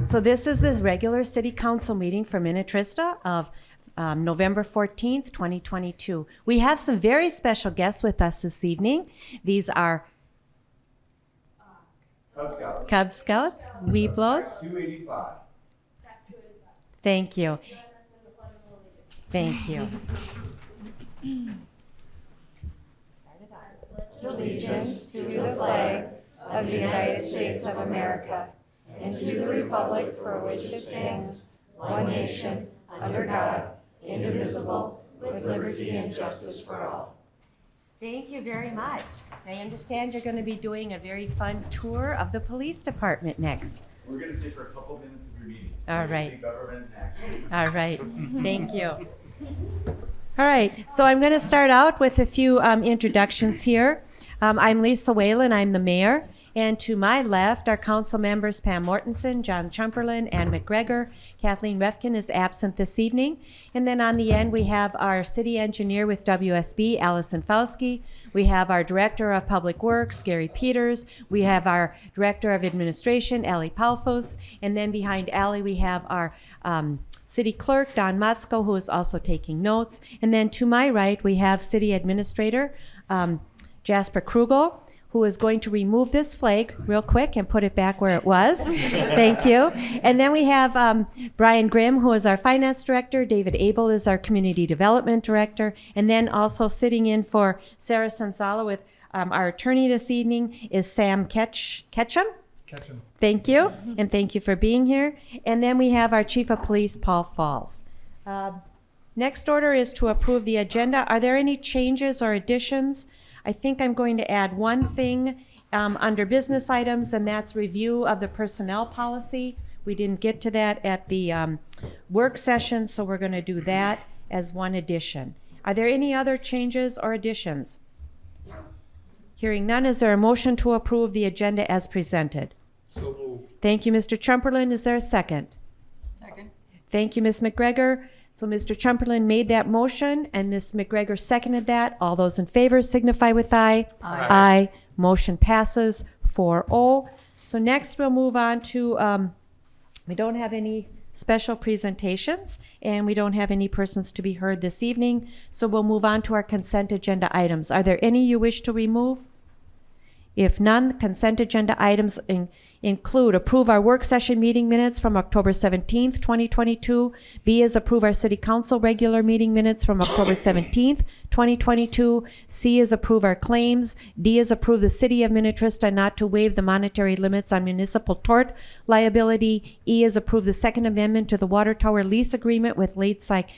So this is the regular city council meeting for Minnetrista of November 14th, 2022. We have some very special guests with us this evening. These are Cub Scouts, Weeblos. 285. Thank you. Thank you. Allegiance to the flag of the United States of America and to the republic for which it stands, one nation, under God, indivisible, with liberty and justice for all. Thank you very much. I understand you're going to be doing a very fun tour of the police department next. We're going to stay for a couple minutes of your meeting. So All we're gonna right. see government in action. All right. Thank you. All right. So I'm going to start out with a few introductions here. I'm Lisa Whalen. I'm the mayor. And to my left are council members Pam Mortensen, John Chumperland, Ann McGregor. Kathleen Refkin is absent this evening. And then on the end, we have our city engineer with WSB, Allison Fauski. We have our director of public works, Gary Peters. We have our director of administration, Ali Palfos. And then behind Ali, we have our city clerk, Don Motzko, who is also taking notes. And then to my right, we have city administrator, Jasper Krugel, who is going to remove this flag real quick and put it back where it was. Thank you. And then we have Brian Grimm, who is our finance director. David Abel is our community development director. And then also sitting in for Sarah Sonsala with our attorney this evening is Sam Ketchum. Thank you. And thank you for being here. And then we have our chief of police, Paul Falls. Next order is to approve the agenda. Are there any changes or additions? I think I'm going to add one thing under business items, and that's review of the personnel policy. We didn't get to that at the work session, so we're going to do that as one addition. Are there any other changes or additions? Hearing none, is there a motion to approve the agenda as presented? So moved. Thank you, Mr. Chumperland. Is there a second? Second. Thank you, Ms. McGregor. So Mr. Chumperland made that motion and Ms. McGregor seconded that. All those in favor signify with aye. Aye. Aye. Motion passes 4-0. So next we'll move on to, we don't have any special presentations and we don't have any persons to be heard this evening. So we'll move on to our consent agenda items. Are there any you wish to remove? If none, consent agenda items include approve our work session meeting minutes from October 17th, 2022. B is approve our city council regular meeting minutes from October 17th, 2022. C is approve our claims. D is approve the city of Minnetrista not to waive the monetary limits on municipal tort liability. E is approve the Second Amendment to the water tower lease agreement with Lakeside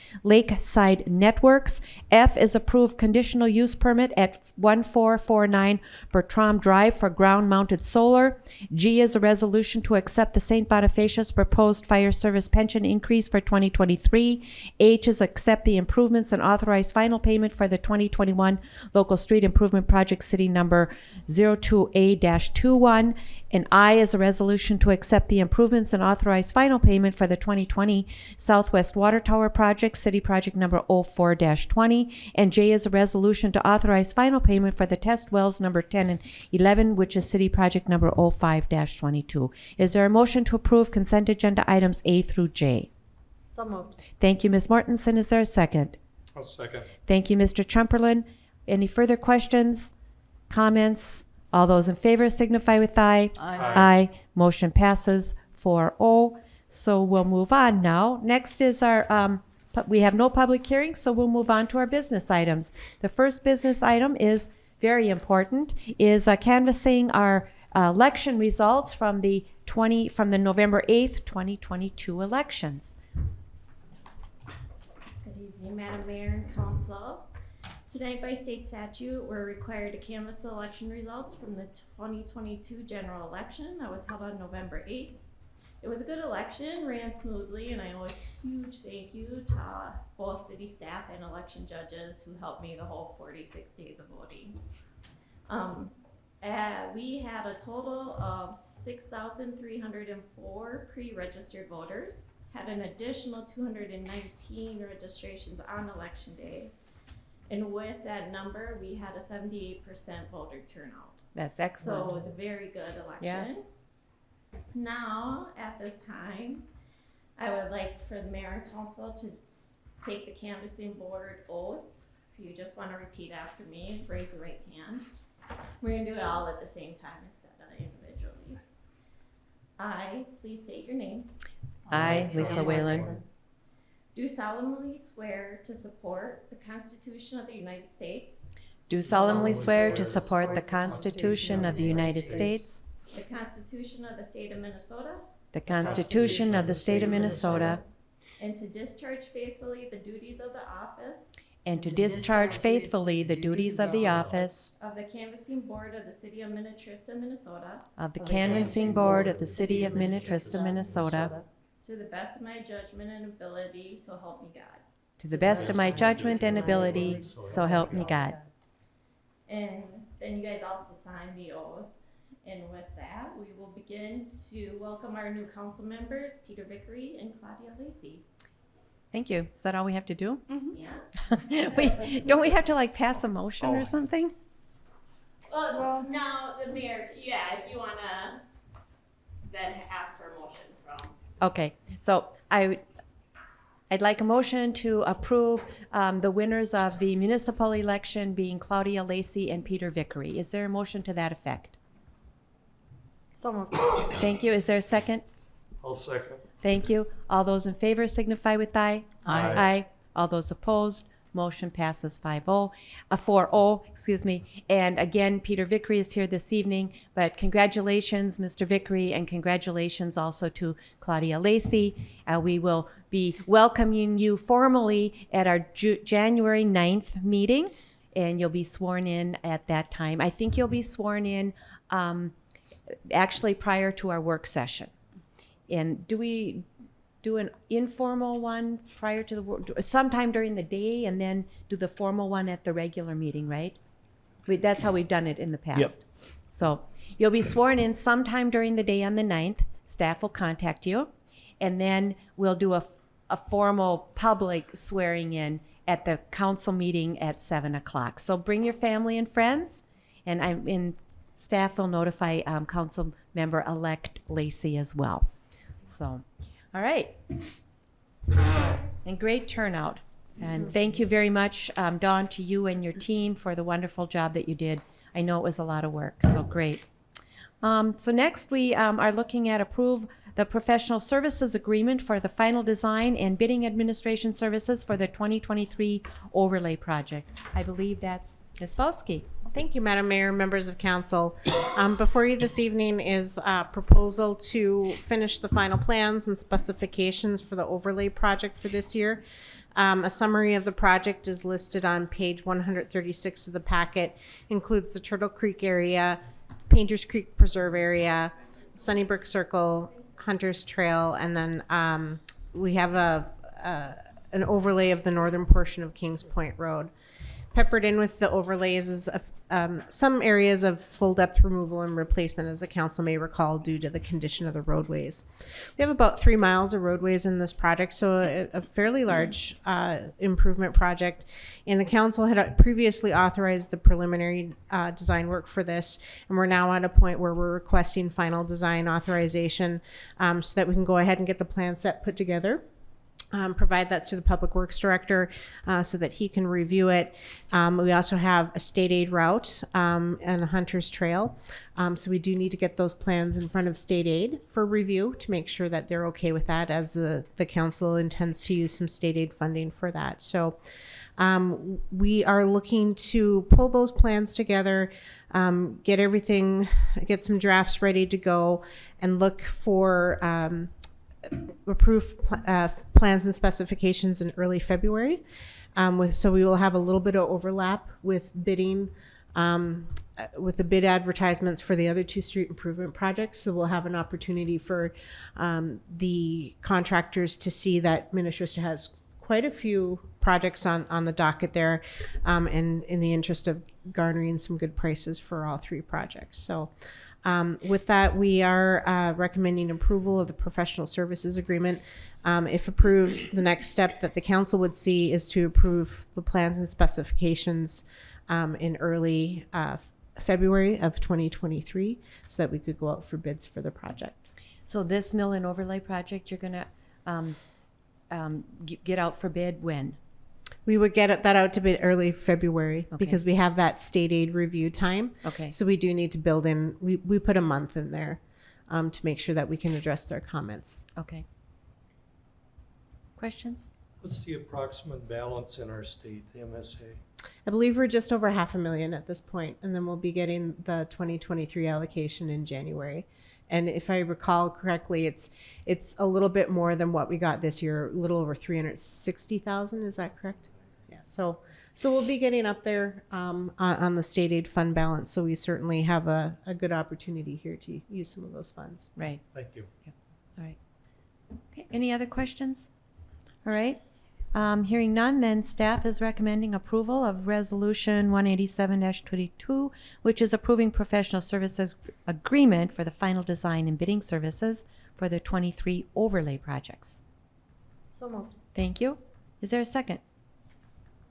Networks. F is approve conditional use permit at 1449 Bertram Drive for ground-mounted solar. G is a resolution to accept the St. Bonifacius proposed fire service pension increase for 2023. H is accept the improvements and authorize final payment for the 2021 local street improvement project city number 02A-21. And I is a resolution to accept the improvements and authorize final payment for the 2020 Southwest Water Tower Project, City Project number 04-20. And J is a resolution to authorize final payment for the test wells number 10 and 11, which is City Project number 05-22. Is there a motion to approve consent agenda items A through J? So moved. Thank you, Ms. Mortensen. Is there a second? I'll second. Thank you, Mr. Chumperland. Any further questions, comments? All those in favor signify with aye. Aye. Aye. Motion passes 4-0. So we'll move on now. Next is our, we have no public hearing, so we'll move on to our business items. The first business item is very important, is canvassing our election results from the November 8th, 2022 elections. Good evening, Madam Mayor and Council. Tonight, by state statute, we're required to canvass the election results from the 2022 general election that was held on November 8th. It was a good election, ran smoothly, and I owe a huge thank you to both city staff and election judges who helped me the whole 46 days of voting. We had a total of 6,304 pre-registered voters, had an additional 219 registrations on election day. And with that number, we had a 78% voter turnout. That's excellent. So it was a very good election. Yeah. Now, at this time, I would like for the mayor and council to take the canvassing board oath. If you just want to repeat after me, raise your right hand. We're going to do it all at the same time instead of individually. I, please state your name, I, Lisa Whalen, do solemnly swear to support the Constitution of the United States, do solemnly swear to support the Constitution of the United States, the Constitution of the State of Minnesota, the Constitution of the State of Minnesota, and to discharge faithfully the duties of the office and to discharge faithfully the duties of the office of the Canvassing Board of the City of Minnetrista, Minnesota, of the Canvassing Board of the City of Minnetrista, Minnesota, to the best of my judgment and ability, so help me God. to the best of my judgment and ability, so help me God. And then you guys also sign the oath. And with that, we will begin to welcome our new council members, Peter Vickery and Claudia Lacey. Thank you. Is that all we have to do? Yeah. Wait, don't we have to like pass a motion or something? Well, now the mayor, yeah, if you wanna then ask for a motion from. Okay, so I'd like a motion to approve the winners of the municipal election being Claudia Lacey and Peter Vickery. Is there a motion to that effect? So moved. Thank you. Is there a second? I'll second. Thank you. All those in favor signify with aye. Aye. Aye. All those opposed, motion passes 4-0, excuse me. And again, Peter Vickery is here this evening, but congratulations, Mr. Vickery, and congratulations also to Claudia Lacey. We will be welcoming you formally at our January 9th meeting, and you'll be sworn in at that time. I think you'll be sworn in actually prior to our work session. And do we do an informal one prior to the work, sometime during the day, and then do the formal one at the regular meeting, right? That's how we've done it in the past. Yep. So you'll be sworn in sometime during the day on the 9th. Staff will contact you. And then we'll do a formal public swearing in at the council meeting at 7 o'clock. So bring your family and friends, and staff will notify council member-elect Lacey as well. So, all right. And great turnout. And thank you very much, Dawn, to you and your team for the wonderful job that you did. I know it was a lot of work, so great. So next we are looking at approve the professional services agreement for the final design and bidding administration services for the 2023 overlay project. I believe that's Ms. Volsky. Thank you, Madam Mayor, members of council. Before you this evening is a proposal to finish the final plans and specifications for the overlay project for this year. A summary of the project is listed on page 136 of the packet. Includes the Turtle Creek area, Painters Creek Preserve area, Sunnybrook Circle, Hunter's Trail, and then we have an overlay of the northern portion of Kings Point Road. Peppered in with the overlays is some areas of full depth removal and replacement, as the council may recall, due to the condition of the roadways. We have about 3 miles of roadways in this project, so a fairly large improvement project. And the council had previously authorized the preliminary design work for this, and we're now at a point where we're requesting final design authorization so that we can go ahead and get the plan set put together. Provide that to the Public Works Director so that he can review it. We also have a state aid route and a Hunter's Trail. So we do need to get those plans in front of state aid for review to make sure that they're okay with that, as the council intends to use some state aid funding for that. So we are looking to pull those plans together, get some drafts ready to go, and look for approved plans and specifications in early February. So we will have a little bit of overlap with bidding, with the bid advertisements for the other 2 street improvement projects. So we'll have an opportunity for the contractors to see that Minnetrista has quite a few projects on the docket there, and in the interest of garnering some good prices for all 3 projects. So with that, we are recommending approval of the professional services agreement. If approved, the next step that the council would see is to approve the plans and specifications in early February of 2023, so that we could go out for bids for the project. So this mill and overlay project, you're gonna get out for bid when? We would get that out to bid early February Okay. because we have that state aid review time. Okay. So we do need to build in, we put a month in there to make sure that we can address their comments. Okay. Questions? What's the approximate balance in our state, the MSA? I believe we're just over $500,000 at this point, and then we'll be getting the 2023 allocation in January. And if I recall correctly, it's a little bit more than what we got this year, a little over 360,000. Is that correct? Yeah. So we'll be getting up there on the state aid fund balance. So we certainly have a good opportunity here to use some of those funds. Right. Thank you. All right. Okay. Any other questions? All right. Hearing none, then staff is recommending approval of Resolution 187-22, which is approving professional services agreement for the final design and bidding services for the 23 overlay projects. So moved. Thank you. Is there a second?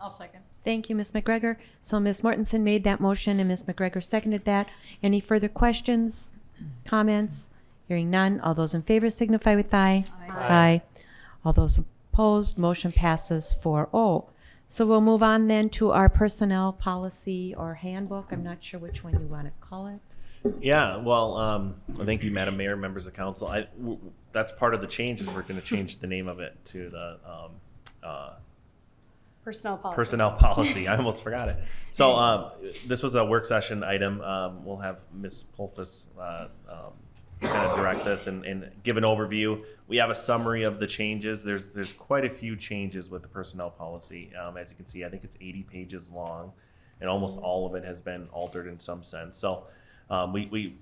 I'll second. Thank you, Ms. McGregor. So Ms. Mortensen made that motion and Ms. McGregor seconded that. Any further questions, comments? Hearing none. All those in favor signify with aye. Aye. All those opposed, motion passes 4-0. So we'll move on then to our personnel policy or handbook. I'm not sure which one you want to call it. Yeah, well, thank you, Madam Mayor, members of council. That's part of the change is we're going to change the name of it to the Personnel policy. personnel policy. I almost forgot it. So this was a work session item. We'll have Ms. Pulfus kind of direct this and give an overview. We have a summary of the changes. There's quite a few changes with the personnel policy. As you can see, I think it's 80 pages long, and almost all of it has been altered in some sense. So we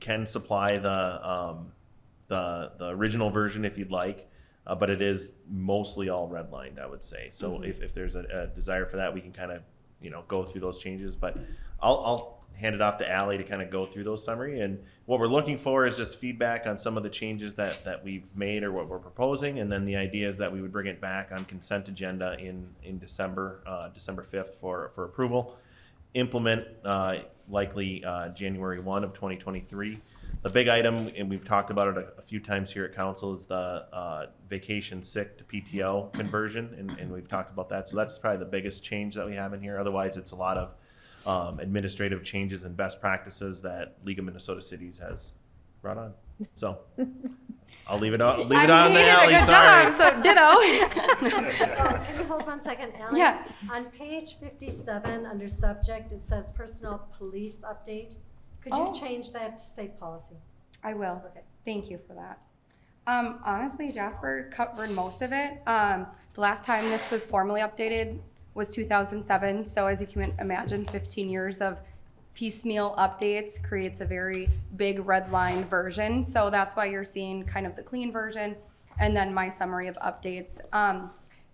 can supply the original version if you'd like, but it is mostly all redlined, I would say. So if there's a desire for that, we can kind of go through those changes. But I'll hand it off to Allie to kind of go through those summary. And what we're looking for is just feedback on some of the changes that we've made or what we're proposing. And then the idea is that we would bring it back on consent agenda in December 5th for approval. Implement likely January 1 of 2023. The big item, and we've talked about it a few times here at council, is the vacation sick to PTO conversion. And we've talked about that. So that's probably the biggest change that we have in here. Otherwise, it's a lot of administrative changes and best practices that League of Minnesota Cities has brought on. So I'll leave it on to Allie. Sorry. So ditto. Oh, can you hold 1 second, Ally? Yeah. On page 57, under subject, it says personnel police update. Could you Oh. change that to say policy? I will. Okay. Thank you for that. Honestly, Jasper covered most of it. The last time this was formally updated was 2007. So as you can imagine, 15 years of piecemeal updates creates a very big red line version. So that's why you're seeing kind of the clean version and then my summary of updates.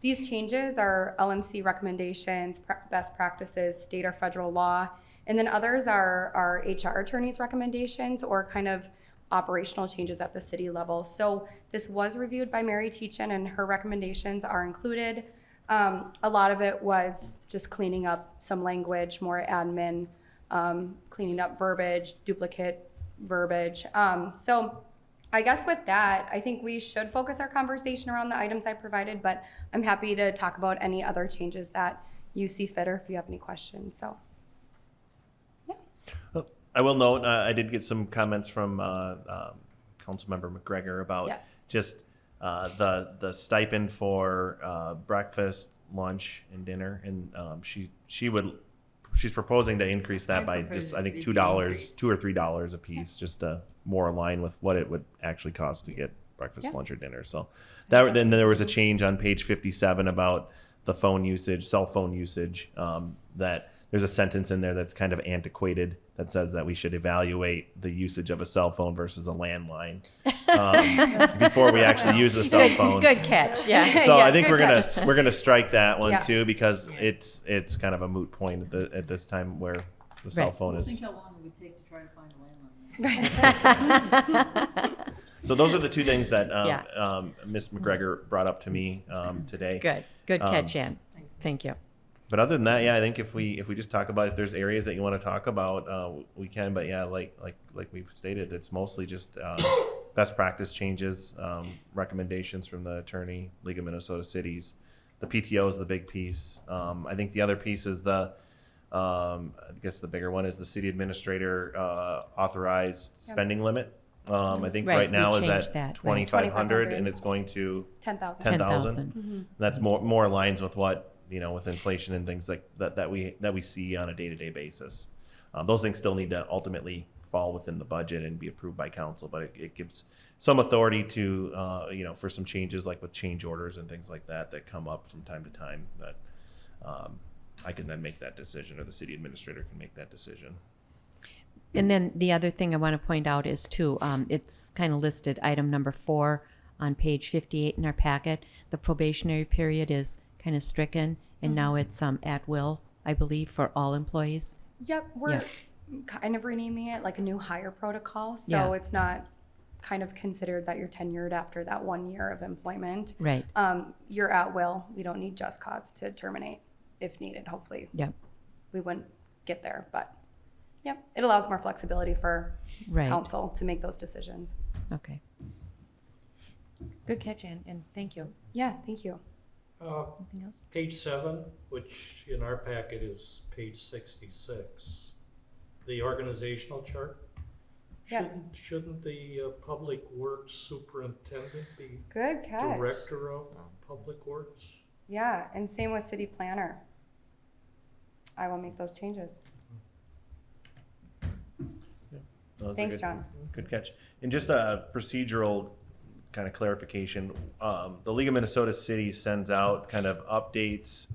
These changes are LMC recommendations, best practices, state or federal law, and then others are HR attorneys' recommendations or kind of operational changes at the city level. So this was reviewed by Mary Teachin and her recommendations are included. A lot of it was just cleaning up some language, more admin, cleaning up verbiage, duplicate verbiage. So I guess with that, I think we should focus our conversation around the items I provided, but I'm happy to talk about any other changes that you see fit or if you have any questions. So, yeah. I will note, I did get some comments from Councilmember McGregor about Yes. just the stipend for breakfast, lunch, and dinner, and she's proposing to increase that by just I think $2 or $3 a piece, just to more align with what it would actually cost to get breakfast, Yeah. lunch, or dinner. So that then there was a change on page 57 about the phone usage, cell phone usage. That there's a sentence in there that's kind of antiquated that says that we should evaluate the usage of a cell phone versus a landline before we actually use a cell phone. Good catch. Yeah. So Yeah, I think good we're gonna strike that one Yeah. too because it's kind of a moot point at this time where the cell Right. phone is. Think how long it would take to try to find a landline. So those are the two things that Yeah. Ms. McGregor brought up to me today. Good catch, Ann. Thank you. But other than that, yeah, I think if we just talk about if there's areas that you want to talk about, we can. But yeah, like we've stated, it's mostly just best practice changes, recommendations from the attorney, League of Minnesota Cities. The PTO is the big piece. I think the other piece is I guess the bigger one is the city administrator authorized spending limit. I think Right, right we now is changed at that, right. 2,500 and it's going to 10,000. 10,000. That's more aligns with what, with inflation and things like that we see on a day-to-day basis. Those things still need to ultimately fall within the budget and be approved by council, but it gives some authority to, for some changes like with change orders and things like that come up from time to time that I can then make that decision, or the city administrator can make that decision. And then the other thing I want to point out is too, it's kind of listed, item number 4 on page 58 in our packet. The probationary period is kind of stricken, and now it's at will, I believe, for all employees. Yep, we're Yeah. kind of renaming it like a new hire protocol. So Yeah. it's not kind of considered that you're tenured after that 1 year of employment. Right. You're at will. We don't need just cause to terminate if needed. Hopefully Yep. we wouldn't get there, but yep, it allows more flexibility for Right. council to make those decisions. Okay. Good catch, Ann, and thank you. Yeah, thank you. Anything else? Page 7, which in our packet is page 66, the organizational chart. Yes. Shouldn't the public works superintendent be Good catch. director of public works? Yeah, and same with city planner. I will make those changes. Those are Thanks, good- John. Good catch. And just a procedural kind of clarification, the League of Minnesota Cities sends out kind of updates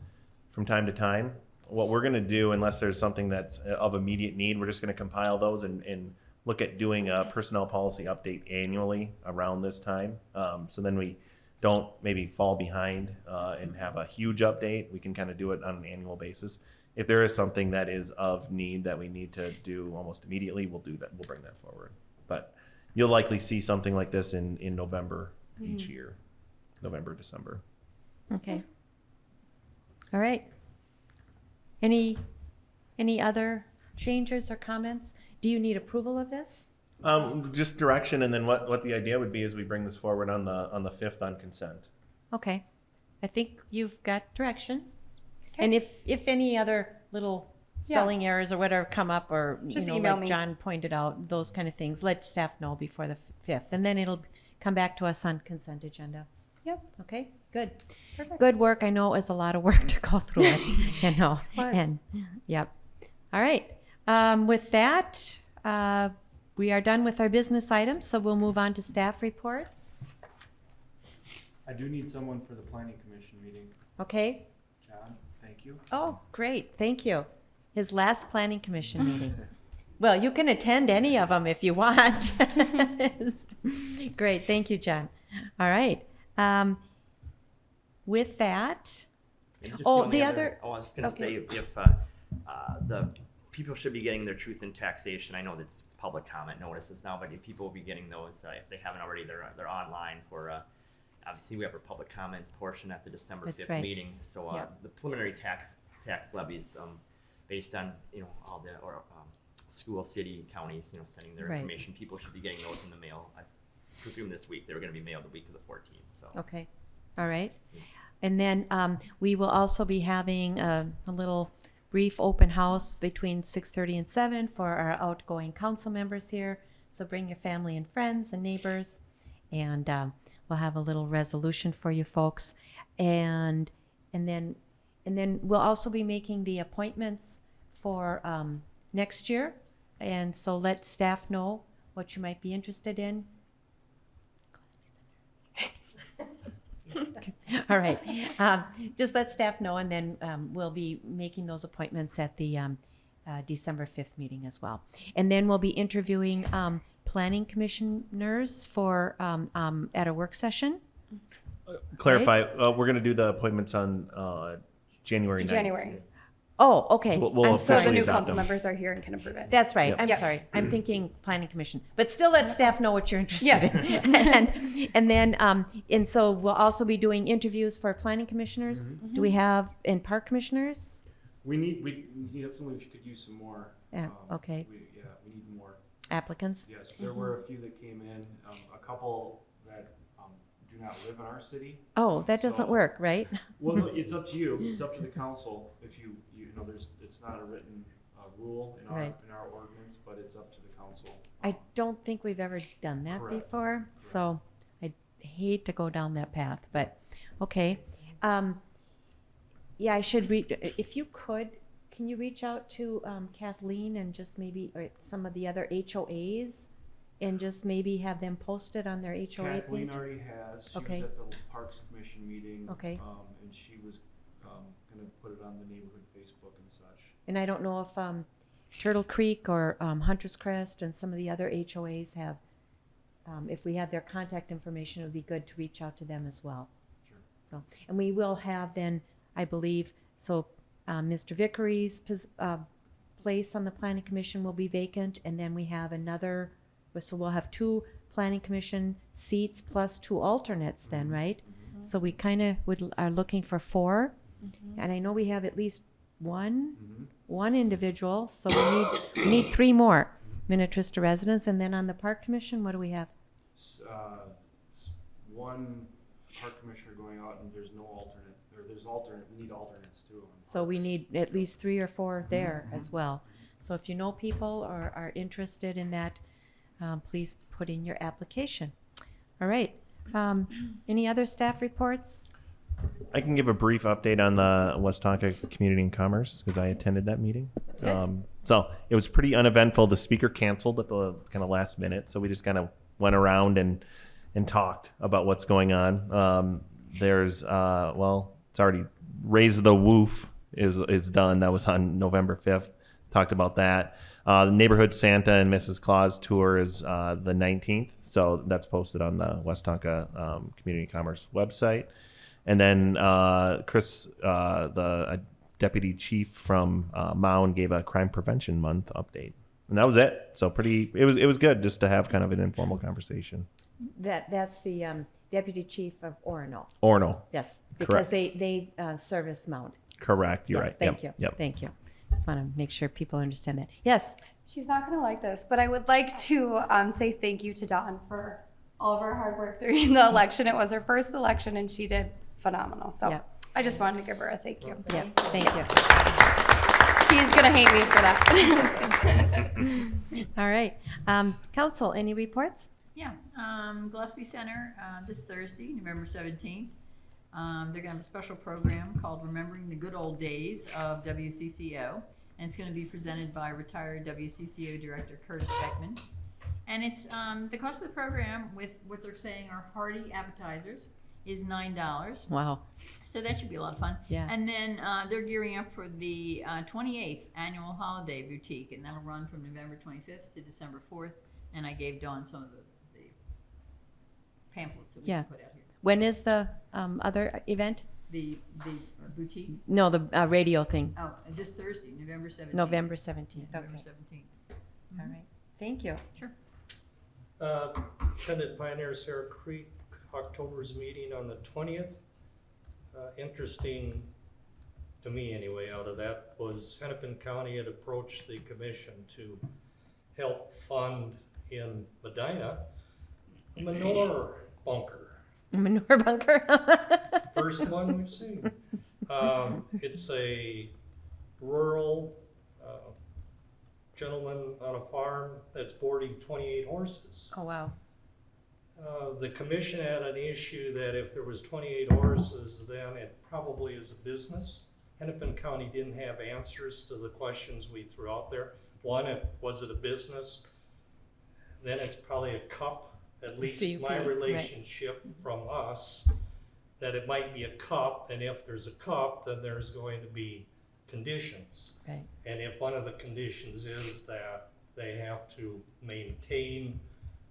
from time to time. What we're gonna do, unless there's something that's of immediate need, we're just gonna compile those and look at doing a personnel policy update annually around this time. So then we don't maybe fall behind and have a huge update. We can kind of do it on an annual basis. If there is something that is of need that we need to do almost immediately, we'll do that. We'll bring that forward. But you'll likely see something like this in November each year, November, December. Okay. All right. Any other changes or comments? Do you need approval of this? Just direction, and then what the idea would be is we bring this forward on the 5th on consent. Okay. I think you've got direction. And if any other little spelling errors or whatever come up, or Just email like me. John pointed out, those kind of things, let staff know before the 5th, and then it'll come back to us on consent agenda. Yep. Okay, good. Perfect. Good work. I know it was a lot of work to go through it. Was. And yep. All right. With that, we are done with our business items, so we'll move on to staff reports. I do need someone for the planning commission meeting. Okay. John, thank you. Oh, great. Thank you. His last planning commission meeting. Well, you can attend any of them if you want. Great. Thank you, John. All right. With that, And just Oh, only the other- Oh, I was just gonna okay. say, if the people should be getting their truth in taxation, I know that's public comment notices now, but if people will be getting those, if they haven't already, they're online for, obviously we have our public comment portion at the December That's 5th right. meeting. So Yep. the preliminary tax levies, based on, all the, school, city, counties, sending their Right. information, people should be getting those in the mail. I presume this week, they were gonna be mailed the week of the 14th, so. okay. All right. And then we will also be having a little brief open house between 6:30 and 7 for our outgoing council members here. So bring your family and friends and neighbors, and we'll have a little resolution for you folks. And then we'll also be making the appointments for next year. And so let staff know what you might be interested in. All right. Just let staff know, and then we'll be making those appointments at the December 5th meeting as well. And then we'll be interviewing planning commissioners for at a work session. Clarify, we're going to do the appointments on January 9th. January. Oh, okay. We'll I'm So sorry. the new adopt council them. members are here and can approve it. That's right. Yep. I'm Yep. sorry. I'm thinking planning commission, but still let staff know what you're interested Yes. in. and then and so we'll also be doing interviews for planning commissioners. Do we have and park commissioners? We definitely could use some more. Yeah, okay. We need more. applicants? Yes, there were a few that came in, a couple that do not live in our city. Oh, that doesn't So- work, right? Well, it's up to you. It's up to the council. If you know, it's not a written rule in Right. our ordinance, but it's up to the council. I don't think we've ever done that Correct. before, so I hate to go down that path, but, okay. Yeah, I should read, if you could, can you reach out to Kathleen and just maybe, or some of the other HOAs? And just maybe have them posted on their HOA Kathleen page? already has. She Okay. was at the Parks Commission meeting. Okay. And she was gonna put it on the neighborhood Facebook and such. And I don't know if Turtle Creek or Hunter's Crest and some of the other HOAs have, if we have their contact information, it would be good to reach out to them as well. Sure. So, and we will have then, I believe, so Mr. Vickery's place on the Planning Commission will be vacant, and then we have another, so we'll have 2 Planning Commission seats plus 2 alternates then, right? So we kind of are looking for 4, and I know we have at least one individual, so we need 3 more Minnetrista residents, and then on the Park Commission, what do we have? One park commissioner going out, and there's no alternate, or there's alternate, we need alternates too. on So we parks. need at least 3 or 4 there as well. So if you know people or are interested in that, please put in your application. All right. Any other staff reports? I can give a brief update on the West Tonka Community and Commerce because I attended that meeting. So it was pretty uneventful. The speaker canceled at the kind of last minute, so we just kind of went around and talked about what's going on. There's it's already Raise the Woof is done. That was on November 5th. Talked about that. The Neighborhood Santa and Mrs. Claus tour is the 19th, so that's posted on the West Tonka Community Commerce website. And then Chris, the deputy chief from Mound, gave a Crime Prevention Month update, and that was it. So it was good just to have kind of an informal conversation. That's the deputy chief of Orono. Orono. Yes, because Correct. they service Mound. Correct. You're Yes, right. Thank you. Yep. Thank you. Just want to make sure people understand that. Yes. She's not gonna like this, but I would like to say thank you to Dawn for all of her hard work during the election. It was her first election and she did phenomenal. So Yep. I just wanted to give her a thank you. Yeah. Thank you. She's gonna hate me for that. All right. Council, any reports? Yeah, Gillespie Center, this Thursday, November 17th. They're gonna have a special program called Remembering the Good Old Days of WCCO. And it's gonna be presented by retired WCCO Director Curtis Beckman. And it's, the cost of the program with what they're saying are hearty appetizers is $9. Wow. So that should be a lot of fun. Yeah. And then they're gearing up for the 28th annual holiday boutique, and that'll run from November 25th to December 4th. And I gave Dawn some of the pamphlets that we Yeah. can put out here. When is the other event? The boutique. No, the radio thing. Oh, this Thursday, November 17th. November 17th. Okay. November 17th. All right. Thank you. Sure. Attended Pioneer Sarah Creek October's meeting on the 20th. Interesting to me anyway out of that was Hennepin County had approached the commission to help fund in Medina a manure bunker. Manure bunker. First one we've seen. It's a rural gentleman on a farm that's boarding 28 horses. Oh, wow. The commission had an issue that if there was 28 horses, then it probably is a business. Hennepin County didn't have answers to the questions we threw out there. One, was it a business? Then it's probably a cup, at least CUP, my right. relationship from us, that it might be a cup, and if there's a cup, then there's going to be conditions. Right. And if one of the conditions is that they have to maintain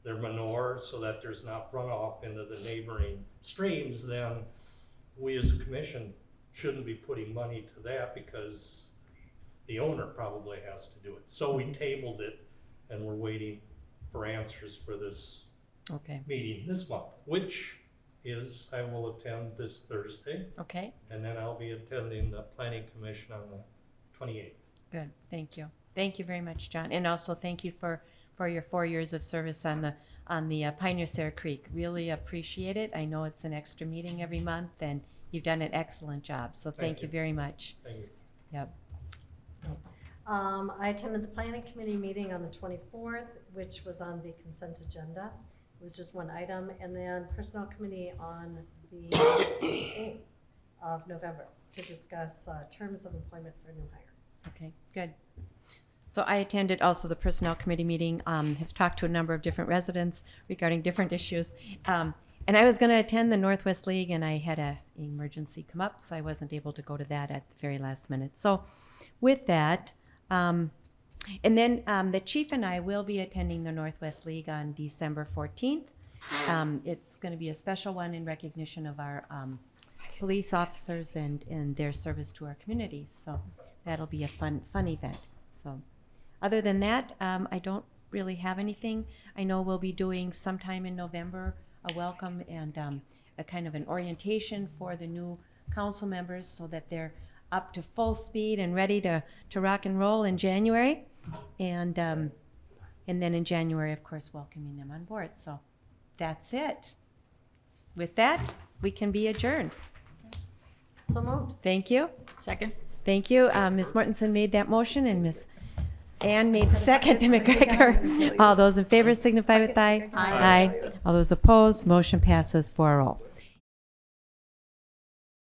their manure so that there's not runoff into the neighboring streams, then we as a commission shouldn't be putting money to that because the owner probably has to do it. So we tabled it and we're waiting for answers for this Okay. meeting this month, which is I will attend this Thursday, Okay. and then I'll be attending the Planning Commission on the 28th. Good. Thank you. Thank you very much, John. And also thank you for for your 4 years of service on the Pioneer Sarah Creek. Really appreciate it. I know it's an extra meeting every month, and you've done an excellent job. So thank you very much. Thank you. Yep. I attended the planning committee meeting on the 24th, which was on the consent agenda. It was just one item, and then personnel committee on the 8th of November to discuss terms of employment for a new hire. Okay, good. So I attended also the Personnel Committee meeting, have talked to a number of different residents regarding different issues. And I was going to attend the Northwest League, and I had an emergency come up, so I wasn't able to go to that at the very last minute. So with that, and then the chief and I will be attending the Northwest League on December 14th. It's going to be a special one in recognition of our police officers and their service to our communities. So that'll be a fun event. So other than that, I don't really have anything. I know we'll be doing sometime in November a welcome and a kind of an orientation for the new council members so that they're up to full speed and ready to rock and roll in January. And then in January, of course, welcoming them on board. So that's it. With that, we can be adjourned. So moved. Thank you. Second? Thank you. Ms. Mortensen made that motion, and Ms. Ann made the second to McGregor. All those in favor signify with aye. Aye. All those opposed, motion passes 4-0.